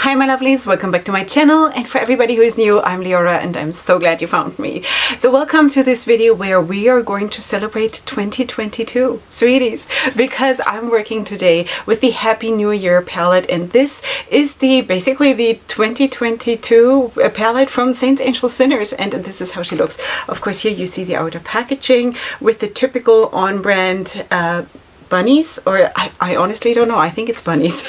Hi my lovelies, welcome back to my channel, and for everybody who is new, I'm Leorah and I'm so glad you found me. So welcome to this video where we are going to celebrate 2022, sweeties, because I'm working today with the Happy New Year palette, and this is basically the 2022 palette from Saints, Angels, Sinners, and this is how she looks. Of course, here you see the outer packaging with the typical on-brand bunnies, or I honestly don't know, I think it's bunnies.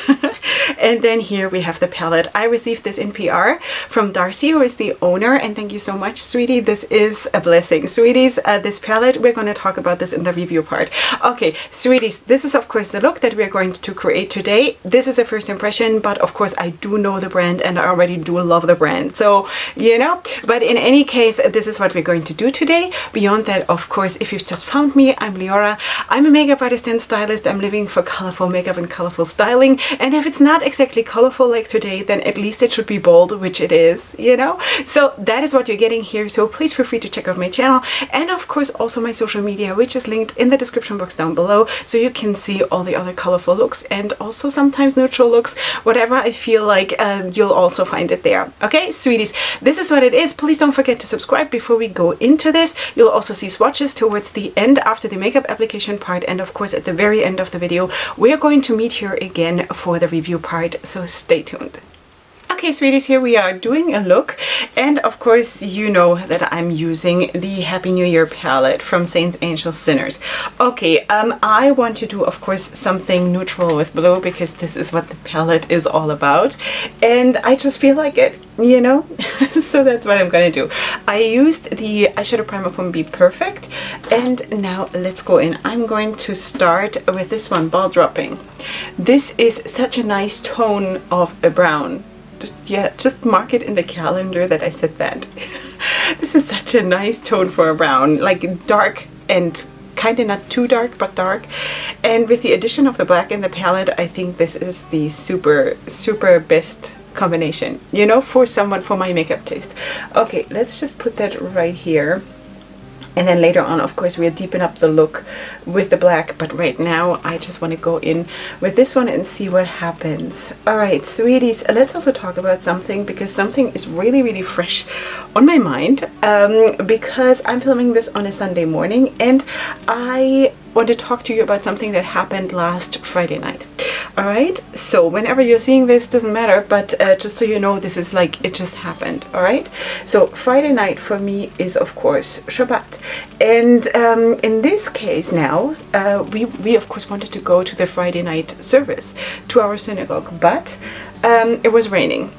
And then here we have the palette. I received this in PR from Darcy, who is the owner, and thank you so much, sweetie. This is a blessing, sweeties. This palette, we're going to talk about this in the review part. Okay, sweeties, this is of course the look that we're going to create today. This is a first impression, but of course I do know the brand and I already do love the brand, so you know. But in any case, this is what we're going to do today. Beyond that, of course, if you've just found me, I'm Leorah. I'm a makeup artist and stylist. I'm living for colorful makeup and colorful styling, and if it's not exactly colorful like today, then at least it should be bold, which it is, you know. So that is what you're getting here, so please feel free to check out my channel and of course also my social media, which is linked in the description box down below, so you can see all the other colorful looks and also sometimes neutral looks, whatever I feel like. You'll also find it there. Okay, sweeties, this is what it is. Please don't forget to subscribe before we go into this. You'll also see swatches towards the end after the makeup application part, and of course at the very end of the video we are going to meet here again for the review part, so stay tuned. Okay, sweeties, here we are doing a look, and of course you know that I'm using the Happy New Year palette from Saints, Angels, Sinners. Okay, I want to do of course something neutral with blue because this is what the palette is all about, and I just feel like it, you know. So that's what I'm gonna do. I used the eyeshadow primer from Be Perfect, and now let's go in. I'm going to start with this one, Ball Dropping. This is such a nice tone of a brown. Yeah, just mark it in the calendar that I said that. This is such a nice tone for a brown, like dark and kind of not too dark, but dark. And with the addition of the black in the palette, I think this is the super best combination, you know, for my makeup taste. Okay, let's just put that right here. And then later on, of course, we'll deepen up the look with the black. But right now, I just want to go in with this one and see what happens. All right, sweeties, let's also talk about something, because something is really fresh on my mind. Because I'm filming this on a Sunday morning, and I want to talk to you about something that happened last Friday night. All right, so whenever you're seeing this, doesn't matter, but just so you know, this is like it just happened. All right, so Friday night for me is of course Shabbat, and in this case now we of course wanted to go to the Friday night service to our synagogue, but it was raining.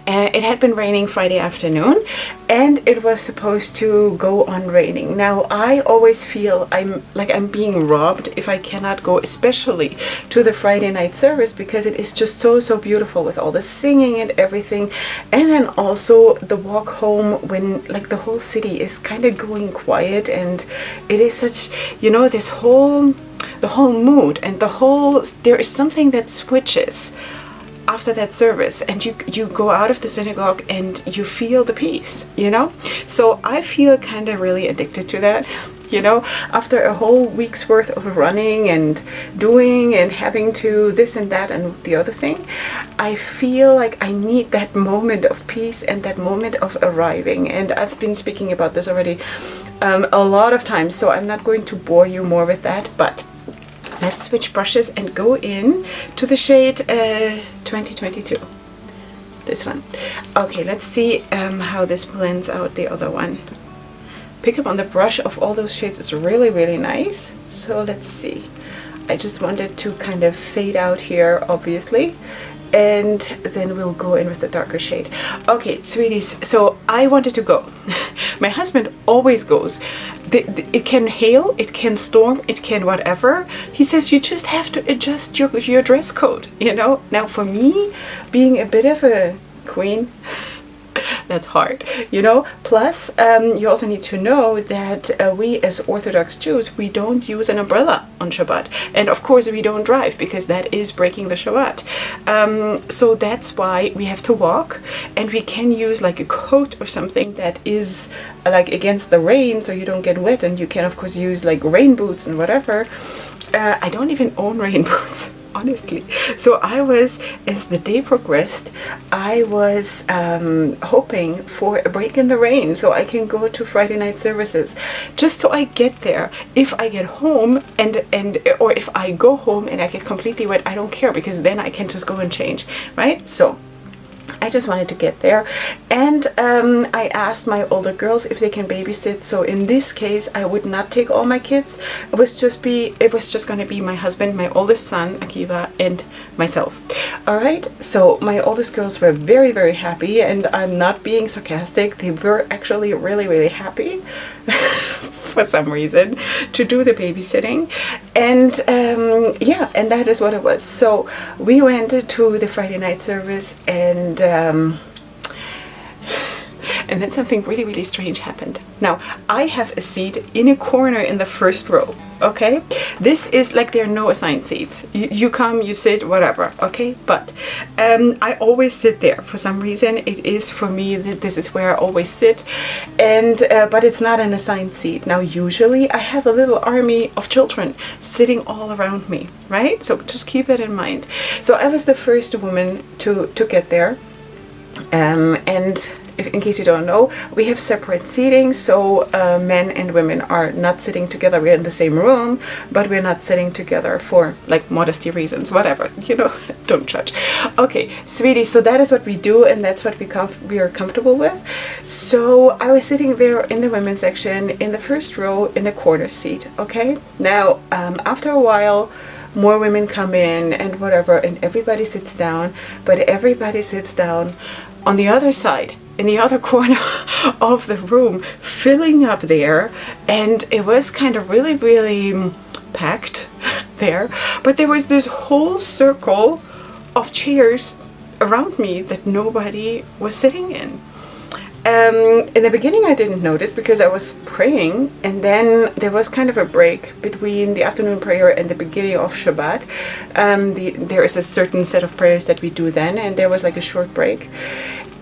It had been raining Friday afternoon, and it was supposed to go on raining. Now I always feel I'm being robbed if I cannot go, especially to the Friday night service, because it is just so beautiful with all the singing and everything. And then also the walk home when like the whole city is kind of going quiet, and it is such, you know, the whole mood and there is something that switches after that service, and you go out of the synagogue and you feel the peace, you know. So I feel kind of really addicted to that, you know, after a whole week's worth of running and doing and having to this and that and the other thing. I feel like I need that moment of peace and that moment of arriving, and I've been speaking about this already a lot of times, so I'm not going to bore you more with that, but let's switch brushes and go in to the shade 2022. This one. Okay, let's see how this blends out the other one. Pick up on the brush of all those shades is really nice. So let's see. I just wanted to kind of fade out here, obviously, and then we'll go in with the darker shade. Okay, sweeties, so I wanted to go. My husband always goes. It can hail, it can storm, it can whatever. He says you just have to adjust your dress code, you know. Now for me, being a bit of a queen, that's hard, you know. Plus you also need to know that we as Orthodox Jews, we don't use an umbrella on Shabbat, and of course we don't drive because that is breaking the Shabbat. So that's why we have to walk, and we can use like a coat or something that is like against the rain, so you don't get wet, and you can of course use like rain boots and whatever. I don't even own rain boots. honestly. So I was, as the day progressed, I was hoping for a break in the rain so I can go to Friday night services, just so I get there. If I get home or if I go home and I get completely wet, I don't care, because then I can just go and change, right? So I just wanted to get there, and I asked my older girls if they can babysit. So in this case, I would not take all my kids. It was just going to be my husband, my oldest son Akiva, and myself. All right. So my oldest girls were very, very happy, and I'm not being sarcastic. They were actually really, really happy for some reason to do the babysitting, and yeah, and that is what it was. So we went to the Friday night service, and then something really, really strange happened. Now, I have a seat in a corner in the first row, okay? This is like, there are no assigned seats. You come, you sit, whatever, okay? But I always sit there. For some reason, it is for me, this is where I always sit. And but it's not an assigned seat. Now, usually I have a little army of children sitting all around me, right? So just keep that in mind. So I was the first woman to get there. And in case you don't know, we have separate seating, so men and women are not sitting together. We're in the same room, but we're not sitting together for like modesty reasons, whatever, you know, don't judge. Okay, sweetie, so that is what we do, and that's what we are comfortable with. So I was sitting there in the women's section in the first row in the corner seat, okay? Now, after a while, more women come in and whatever, and everybody sits down, but everybody sits down on the other side, in the other corner of the room, filling up there. And it was kind of really, really packed there, but there was this whole circle of chairs around me that nobody was sitting in. In the beginning I didn't notice because I was praying, and then there was kind of a break between the afternoon prayer and the beginning of Shabbat. There is a certain set of prayers that we do then, and there was like a short break.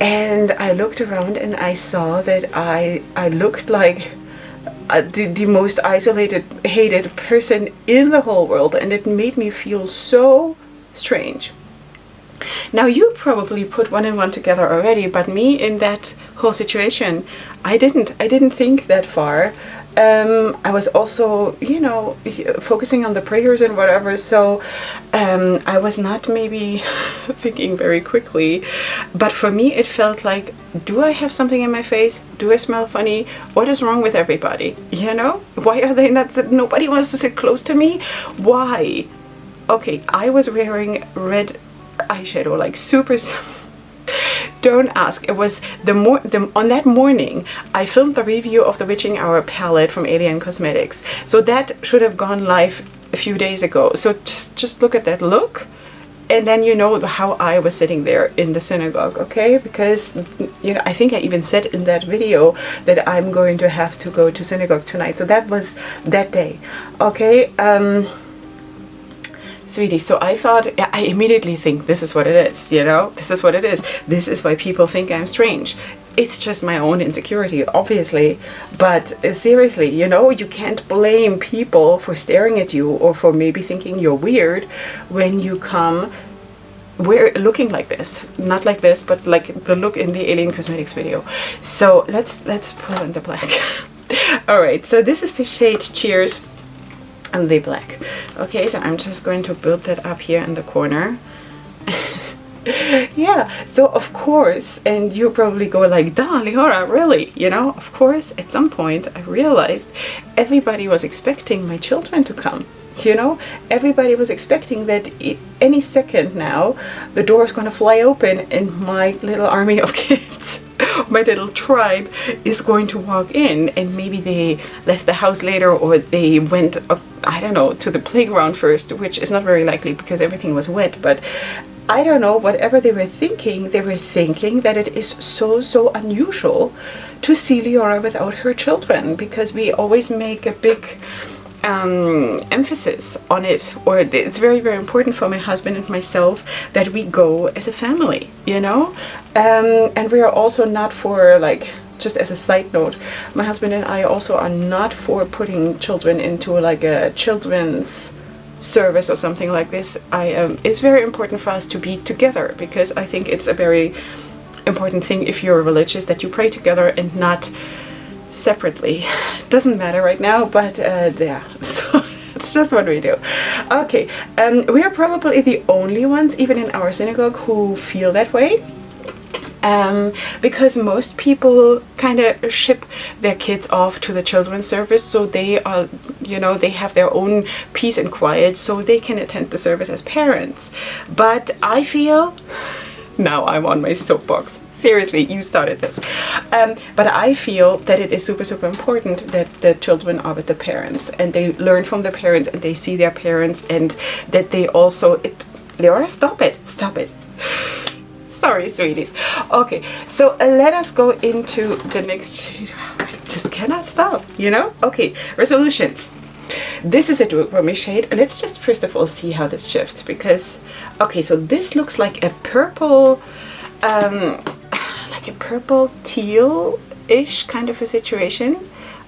And I looked around and I saw that I looked like the most isolated, hated person in the whole world, and it made me feel so strange. Now, you probably put one and one together already, but me, in that whole situation, I didn't think that far. I was also, you know, focusing on the prayers and whatever, so I was not maybe thinking very quickly. But for me, it felt like, do I have something in my face? Do I smell funny? What is wrong with everybody? You know, why are they not? Nobody wants to sit close to me. Why? Okay, I was wearing red eyeshadow, like super. Don't ask. It was on that morning I filmed the review of the Witching Hour palette from LEORAH Cosmetics, so that should have gone live a few days ago. So just look at that look, and then you know how I was sitting there in the synagogue, okay? Because, you know, I think I even said in that video that I'm going to have to go to synagogue tonight. So that was that day, okay? Sweetie, so I thought, I immediately think this is what it is, you know? This is what it is. This is why people think I'm strange. It's just my own insecurity, obviously. But seriously, you know, you can't blame people for staring at you or for maybe thinking you're weird when you come looking like this. Not like this, but like the look in the LEORAH Cosmetics video. So let's pull in the black. All right, so this is the shade Cheers and the black. Okay, so I'm just going to build that up here in the corner. Yeah, so of course, and you probably go like, duh, Leorah, really? You know, of course, at some point I realized everybody was expecting my children to come. You know, everybody was expecting that any second now the door is going to fly open and my little army of kids, my little tribe, is going to walk in, and maybe they left the house later, or they went up, I don't know, to the playground first, which is not very likely because everything was wet. But I don't know, whatever they were thinking that it is so unusual to see Leorah without her children, because we always make a big emphasis on it, or it's very, very important for my husband and myself that we go as a family, you know. And we are also not for, like, just as a side note, my husband and I also are not for putting children into like a children's service or something like this, it's very important for us to be together, because I think it's a very important thing if you're religious that you pray together and not separately. Doesn't matter right now, but yeah, so it's just what we do. Okay, we are probably the only ones, even in our synagogue, who feel that way. Because most people kind of ship their kids off to the children's service, so they are, you know, they have their own peace and quiet, so they can attend the service as parents. But I feel, now I'm on my soapbox, seriously, you started this, but I feel that it is super, super important that the children are with the parents, and they learn from the parents, and they see their parents, and that they also, Leorah, stop it. Sorry, sweeties. Okay, so let us go into the next shade. I just cannot stop, you know? Okay, resolutions. This is a do it for me shade. Let's just first of all see how this shifts, because, okay, so this looks like a purple, teal-ish kind of a situation.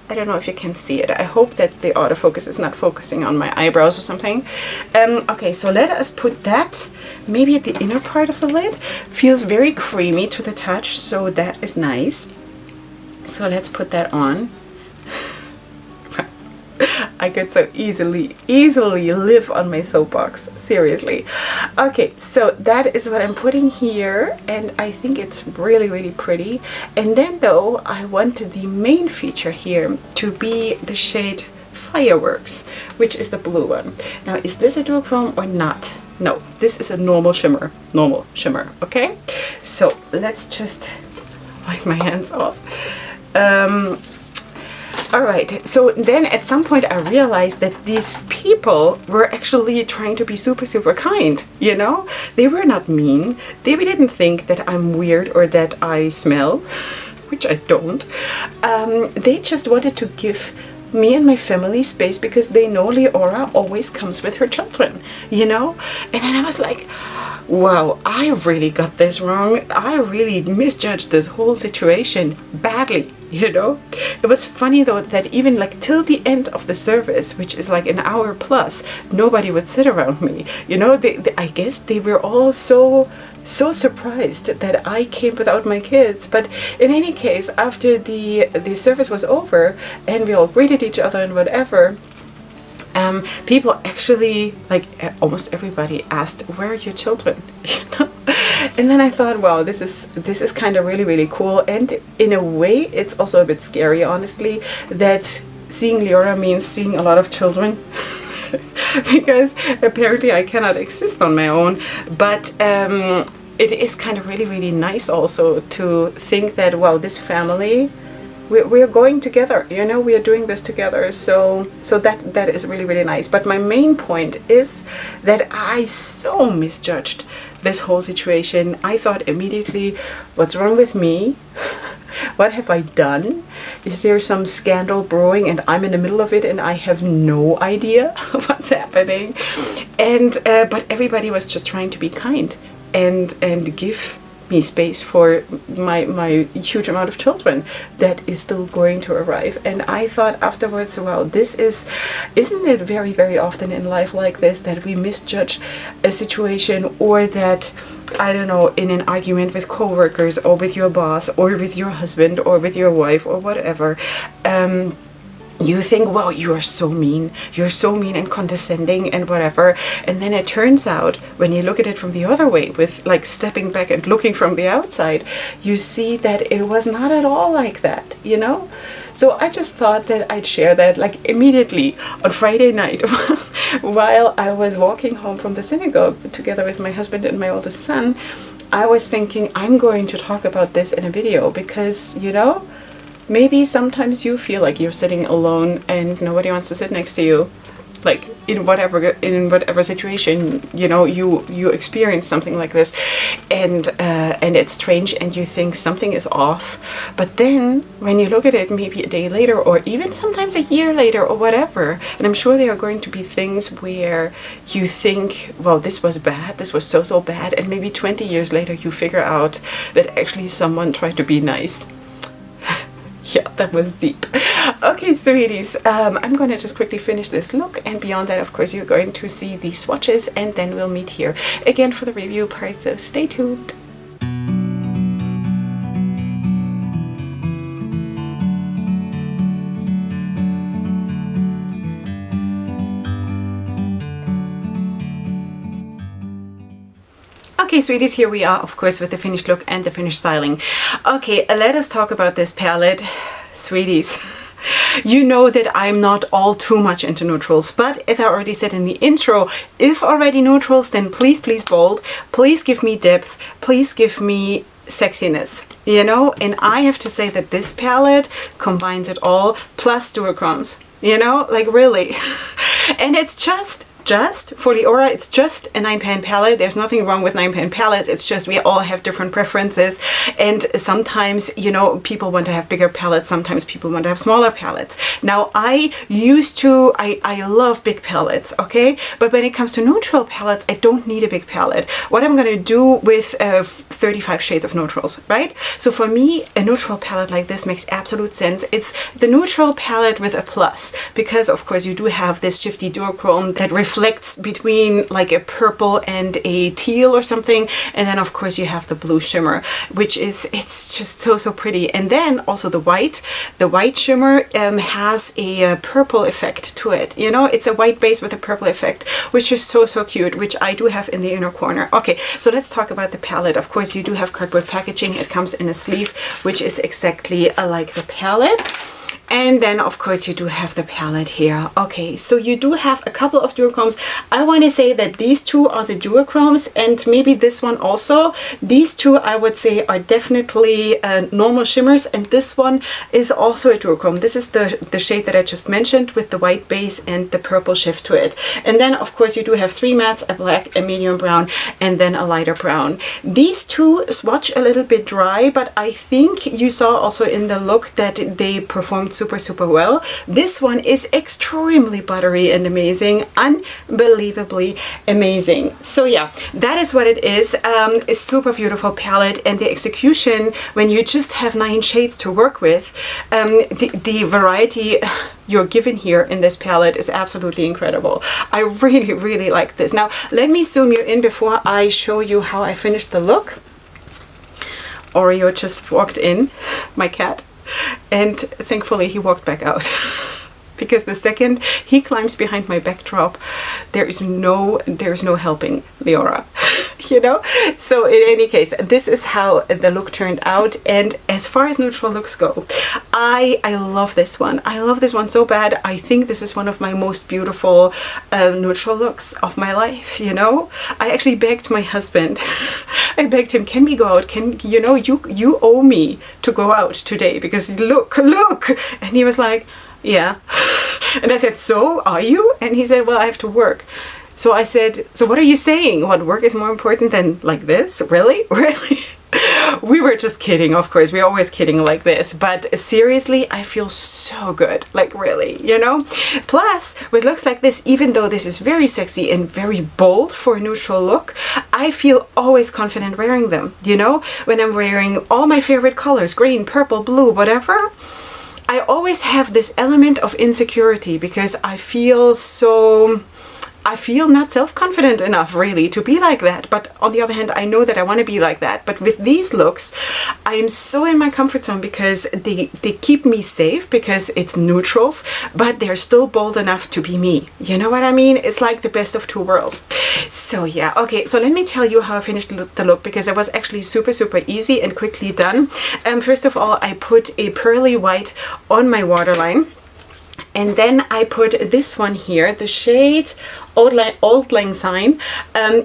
I don't know if you can see it. I hope that the autofocus is not focusing on my eyebrows or something. Okay, so let us put that maybe at the inner part of the lid. Feels very creamy to the touch, so that is nice. So let's put that on. I could so easily live on my soapbox, seriously. Okay, so that is what I'm putting here, and I think it's really, really pretty. And then though, I wanted the main feature here to be the shade Fireworks, which is the blue one. Now, is this a duochrome or not? No, this is a normal shimmer, okay? So let's just wipe my hands off. Alright, so then at some point I realized that these people were actually trying to be super, super kind, you know? They were not mean. They didn't think that I'm weird or that I smell, which I don't. They just wanted to give me and my family space, because they know Leorah always comes with her children, you know? And then I was like, wow, I really got this wrong. I really misjudged this whole situation badly, you know? It was funny though that even like till the end of the service, which is like an hour plus, nobody would sit around me, you know? I guess they were all so surprised that I came without my kids. But in any case, after the service was over and we all greeted each other and whatever, people actually, like almost everybody asked, where are your children? You know? And then I thought, wow, this is kind of really, really cool. And in a way, it's also a bit scary, honestly, that seeing Leorah means seeing a lot of children. Because apparently I cannot exist on my own. But it is kind of really, really nice also to think that, wow, this family, we're going together, you know, we are doing this together. So that is really, really nice. But my main point is that I so misjudged this whole situation. I thought immediately, what's wrong with me? What have I done? Is there some scandal brewing and I'm in the middle of it and I have no idea what's happening? And but everybody was just trying to be kind and give me space for my huge amount of children that is still going to arrive. And I thought afterwards, wow, isn't it very, very often in life like this that we misjudge a situation, or that, I don't know, in an argument with coworkers or with your boss or with your husband or with your wife or whatever, you think, wow, you're so mean and condescending and whatever. And then it turns out, when you look at it from the other way, with like stepping back and looking from the outside, you see that it was not at all like that, you know? So I just thought that I'd share that, like, immediately on Friday night while I was walking home from the synagogue together with my husband and my oldest son. I was thinking, I'm going to talk about this in a video, because, you know, maybe sometimes you feel like you're sitting alone and nobody wants to sit next to you, like in whatever situation, you know, you experience something like this, and it's strange and you think something is off. But then when you look at it maybe a day later, or even sometimes a year later or whatever, and I'm sure there are going to be things where you think, well, this was bad, this was so bad, and maybe 20 years later you figure out that actually someone tried to be nice. Yeah, that was deep. Okay, sweeties, I'm gonna just quickly finish this look, and beyond that, of course, you're going to see the swatches, and then we'll meet here again for the review part, so stay tuned. Okay, sweeties, here we are, of course, with the finished look and the finished styling. Okay, let us talk about this palette. Sweeties, you know that I'm not all too much into neutrals, but as I already said in the intro, if already neutrals, then please, please bold, please give me depth, please give me sexiness, you know? And I have to say that this palette combines it all, plus duochromes, you know, like really. And it's just for Leorah, it's just a 9-pan palette. There's nothing wrong with 9-pan palettes. It's just we all have different preferences, and sometimes, you know, people want to have bigger palettes, sometimes people want to have smaller palettes. Now I love big palettes, okay, but when it comes to neutral palettes, I don't need a big palette. What I'm gonna do with 35 shades of neutrals, right? So for me, a neutral palette like this makes absolute sense. It's the neutral palette with a plus, because of course you do have this shifty duochrome that reflects between like a purple and a teal or something, and then of course you have the blue shimmer, which is, it's just so pretty. And then also the white shimmer has a purple effect to it, you know, it's a white base with a purple effect, which is so cute, which I do have in the inner corner. Okay, so let's talk about the palette. Of course you do have cardboard packaging, it comes in a sleeve, which is exactly like the palette. And then of course you do have the palette here. Okay, so you do have a couple of duochromes. I want to say that these two are the duochromes, and maybe this one also. These two I would say are definitely normal shimmers, and this one is also a duochrome. This is the shade that I just mentioned with the white base and the purple shift to it. And then of course you do have 3 mattes, a black, a medium brown, and then a lighter brown. These two swatch a little bit dry, but I think you saw also in the look that they performed super well. This one is extremely buttery and amazing, unbelievably amazing. So yeah, that is what it is. A super beautiful palette, and the execution, when you just have 9 shades to work with, the variety you're given here in this palette is absolutely incredible. I really like this. Now let me zoom you in before I show you how I finished the look. Oreo just walked in, my cat, and thankfully he walked back out. Because the second he climbs behind my backdrop, there's no helping Leorah. You know? So in any case, this is how the look turned out. And as far as neutral looks go, I love this one. I love this one so bad. I think this is one of my most beautiful neutral looks of my life, you know? I actually begged my husband, I begged him, can we go out? Can, you know, you owe me to go out today, because look. And he was like, yeah. And I said, so are you? And he said, well, I have to work. So I said, so what are you saying? What, work is more important than like this? Really? We were just kidding, of course. We're always kidding like this. But seriously, I feel so good. Like really, you know? Plus, with looks like this, even though this is very sexy and very bold for a neutral look, I feel always confident wearing them, you know? When I'm wearing all my favorite colors, green, purple, blue, whatever, I always have this element of insecurity, because I feel not self-confident enough really to be like that. But on the other hand, I know that I want to be like that. But with these looks, I am so in my comfort zone, because they keep me safe, because it's neutrals, but they're still bold enough to be me. You know what I mean? It's like the best of 2 worlds. So yeah, okay, so let me tell you how I finished the look, because it was actually super easy and quickly done. First of all, I put a pearly white on my waterline. And then I put this one here, the shade Old Lang Syne,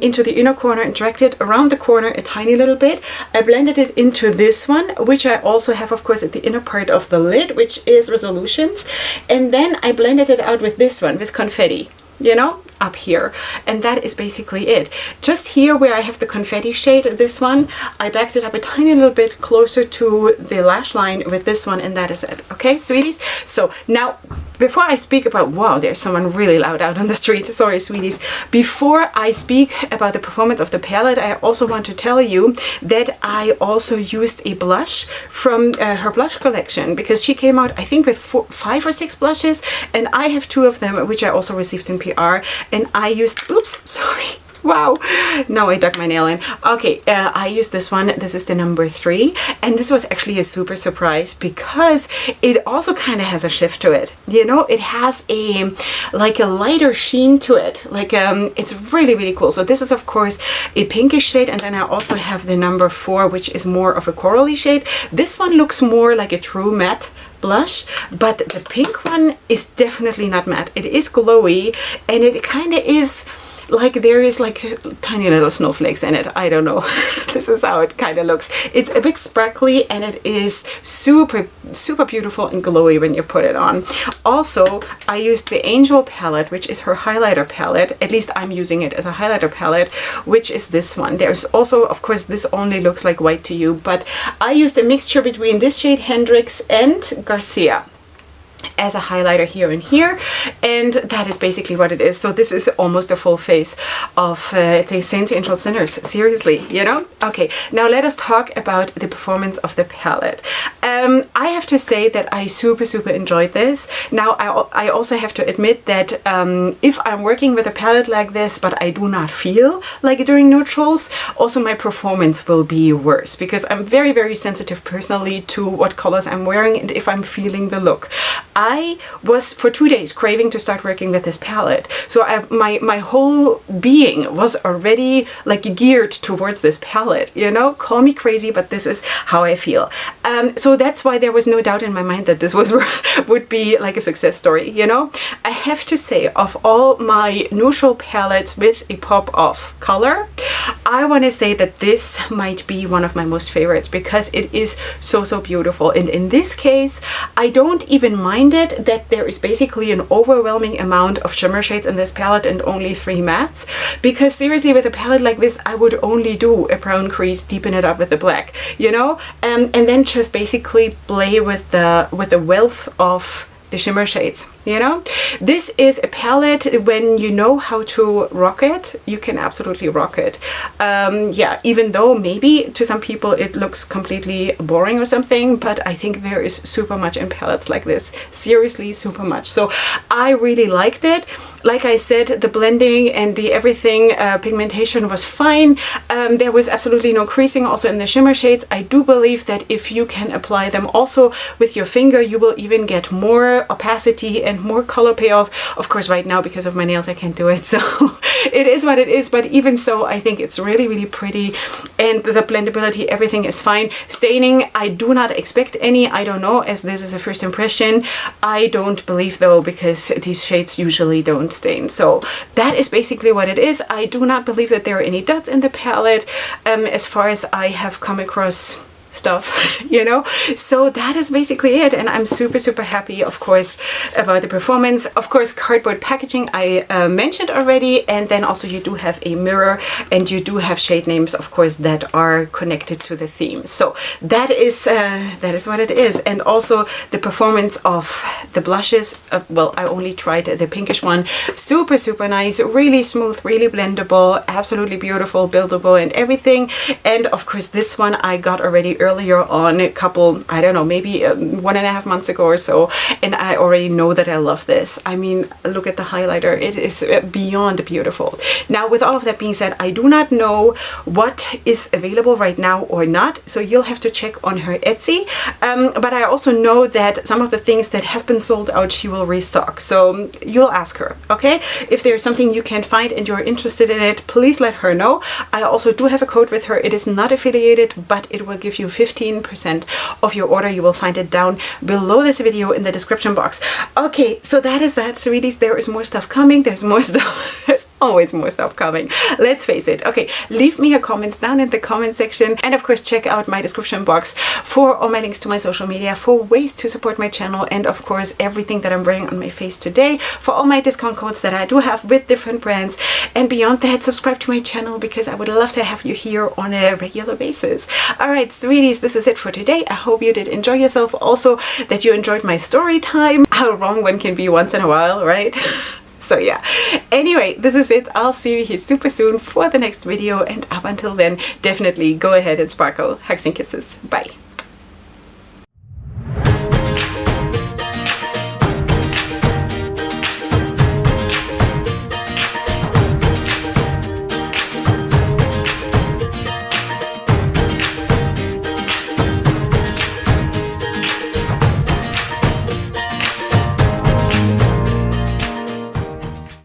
into the inner corner and dragged it around the corner a tiny little bit. I blended it into this one, which I also have, of course, at the inner part of the lid, which is Resolutions. And then I blended it out with this one, with Confetti. You know, up here, and that is basically it. Just here where I have the confetti shade, this one, I backed it up a tiny little bit closer to the lash line with this one, and that is it. Okay, sweeties? So now, before I speak about, wow, there's someone really loud out on the street, sorry sweeties. Before I speak about the performance of the palette, I also want to tell you that I also used a blush from her blush collection, because she came out, I think, with 5 or 6 blushes, and I have 2 of them, which I also received in PR, and I used, oops, sorry. Wow, now I dug my nail in. Okay, I used this one. This is the number 3, and this was actually a super surprise because it also kind of has a shift to it. You know, it has a like a lighter sheen to it. Like it's really, really cool. So this is of course a pinkish shade, and then I also have the number 4, which is more of a corally shade. This one looks more like a true matte blush, but the pink one is definitely not matte. It is glowy, and it kind of is like there is like tiny little snowflakes in it. I don't know. This is how it kind of looks. It's a bit sparkly, and it is super, super beautiful and glowy when you put it on. Also, I used the Angel palette, which is her highlighter palette. At least I'm using it as a highlighter palette, which is this one. There's also, of course, this only looks like white to you, but I used a mixture between this shade Hendrix and Garcia as a highlighter here and here, and that is basically what it is. So this is almost a full face of the Saint Angel Sinners, seriously, you know. Okay, now let us talk about the performance of the palette. I have to say that I super enjoyed this. Now I also have to admit that if I'm working with a palette like this but I do not feel like doing neutrals, also my performance will be worse, because I'm very sensitive personally to what colors I'm wearing and if I'm feeling the look. I was for 2 days craving to start working with this palette. So my whole being was already like geared towards this palette, you know, call me crazy, but this is how I feel. So that's why there was no doubt in my mind that this was would be like a success story, you know. I have to say, of all my neutral palettes with a pop of color, I want to say that this might be one of my most favorites, because it is so beautiful. And in this case, I don't even mind it that there is basically an overwhelming amount of shimmer shades in this palette and only 3 mattes, because seriously, with a palette like this, I would only do a brown crease, deepen it up with the black, you know, and then just basically play with the wealth of the shimmer shades, you know. This is a palette, when you know how to rock it, you can absolutely rock it. Yeah, even though maybe to some people it looks completely boring or something, but I think there is super much in palettes like this, seriously super much. So I really liked it. Like I said, the blending and the everything, pigmentation was fine. There was absolutely no creasing also in the shimmer shades. I do believe that if you can apply them also with your finger, you will even get more opacity and more color payoff. Of course, right now, because of my nails, I can't do it. So it is what it is. But even so, I think it's really pretty. And the blendability, everything is fine. Staining, I do not expect any. I don't know, as this is a first impression. I don't believe though, because these shades usually don't stain. So that is basically what it is. I do not believe that there are any dots in the palette, as far as I have come across stuff, you know. So that is basically it, and I'm super happy, of course, about the performance. Of course, cardboard packaging I mentioned already, and then also you do have a mirror, and you do have shade names, of course, that are connected to the theme. So that is what it is. And also the performance of the blushes, well, I only tried the pinkish one. Super nice, really smooth, really blendable, absolutely beautiful, buildable and everything. And of course, this one I got already earlier on, a couple, I don't know, maybe 1.5 months ago or so, and I already know that I love this. I mean, look at the highlighter, it is beyond beautiful. Now, with all of that being said, I do not know what is available right now or not, so you'll have to check on her Etsy, but I also know that some of the things that have been sold out, she will restock, so you'll ask her, okay? If there's something you can't find and you're interested in it, please let her know. I also do have a code with her. It is not affiliated, but it will give you 15% of your order. You will find it down below this video in the description box. Okay, so that is that, sweeties. There is more stuff coming. There's more stuff. always more stuff coming. Let's face it. Okay, leave me your comments down in the comment section, and of course check out my description box for all my links to my social media, for ways to support my channel, and of course everything that I'm wearing on my face today, for all my discount codes that I do have with different brands. And beyond that, subscribe to my channel because I would love to have you here on a regular basis. Alright, sweeties, this is it for today. I hope you did enjoy yourself, also that you enjoyed my story time. How wrong one can be once in a while, right? So yeah, anyway, this is it. I'll see you here super soon for the next video, and up until then, definitely go ahead and sparkle. Hugs and kisses. Bye.